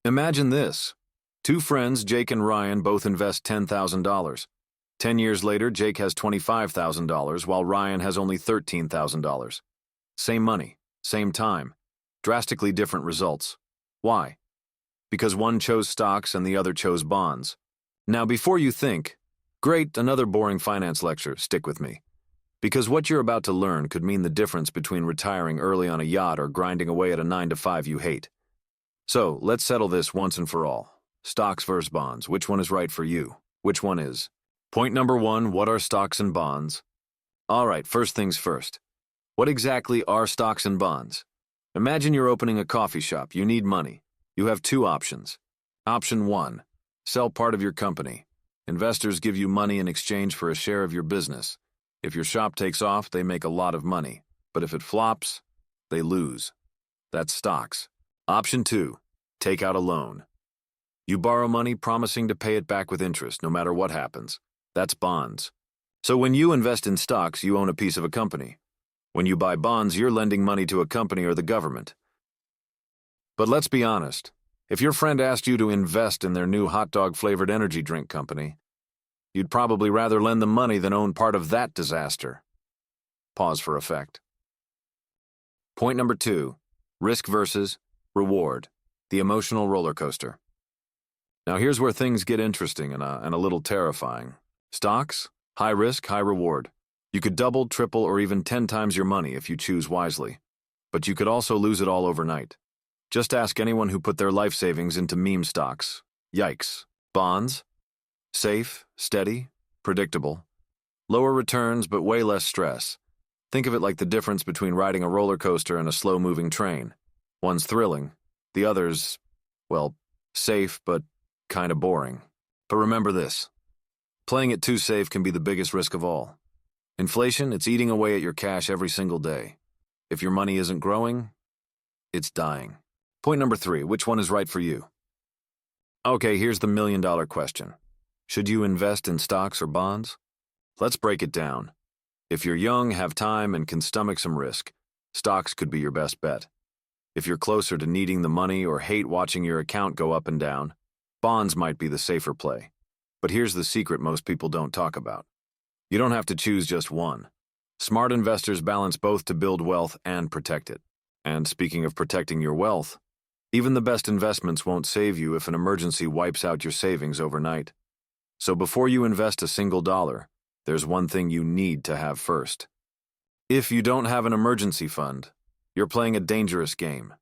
Imagine this. Two friends, Jake and Ryan, both invest $10,000. 10 years later, Jake has $25,000 while Ryan has only $13,000. Same money, same time, drastically different results. Why? Because one chose stocks and the other chose bonds. Now, before you think, great, another boring finance lecture, stick with me. Because what you're about to learn could mean the difference between retiring early on a yacht or grinding away at a 9-to-5 you hate. So, let's settle this once and for all. Stocks versus bonds, which one is right for you? Which one is? Point number one, what are stocks and bonds? All right, first things first. What exactly are stocks and bonds? Imagine you're opening a coffee shop. You need money. You have two options. Option one, sell part of your company. Investors give you money in exchange for a share of your business. If your shop takes off, they make a lot of money. But if it flops, they lose. That's stocks. Option two, take out a loan. You borrow money promising to pay it back with interest no matter what happens. That's bonds. So when you invest in stocks, you own a piece of a company. When you buy bonds, you're lending money to a company or the government. But let's be honest. If your friend asked you to invest in their new hot dog-flavored energy drink company, you'd probably rather lend them money than own part of that disaster. Pause for effect. Point number two, risk versus reward, the emotional roller coaster. Now here's where things get interesting and a little terrifying. Stocks, high risk, high reward. You could double, triple, or even 10 times your money if you choose wisely. But you could also lose it all overnight. Just ask anyone who put their life savings into meme stocks. Yikes. Bonds? Safe, steady, predictable. Lower returns, but way less stress. Think of it like the difference between riding a roller coaster and a slow-moving train. One's thrilling. The other's, well, safe, but kinda boring. But remember this. Playing it too safe can be the biggest risk of all. Inflation, it's eating away at your cash every single day. If your money isn't growing, it's dying. Point number three, which one is right for you? Okay, here's the million-dollar question. Should you invest in stocks or bonds? Let's break it down. If you're young, have time, and can stomach some risk, stocks could be your best bet. If you're closer to needing the money or hate watching your account go up and down, bonds might be the safer play. But here's the secret most people don't talk about. You don't have to choose just one. Smart investors balance both to build wealth and protect it. And speaking of protecting your wealth, even the best investments won't save you if an emergency wipes out your savings overnight. So before you invest a single dollar, there's one thing you need to have first. If you don't have an emergency fund, you're playing a dangerous game.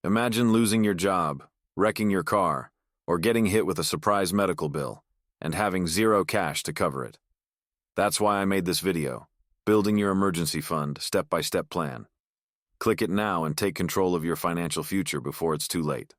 Imagine losing your job, wrecking your car, or getting hit with a surprise medical bill, and having zero cash to cover it. That's why I made this video, Building Your Emergency Fund, Step-by-Step Plan. Click it now and take control of your financial future before it's too late.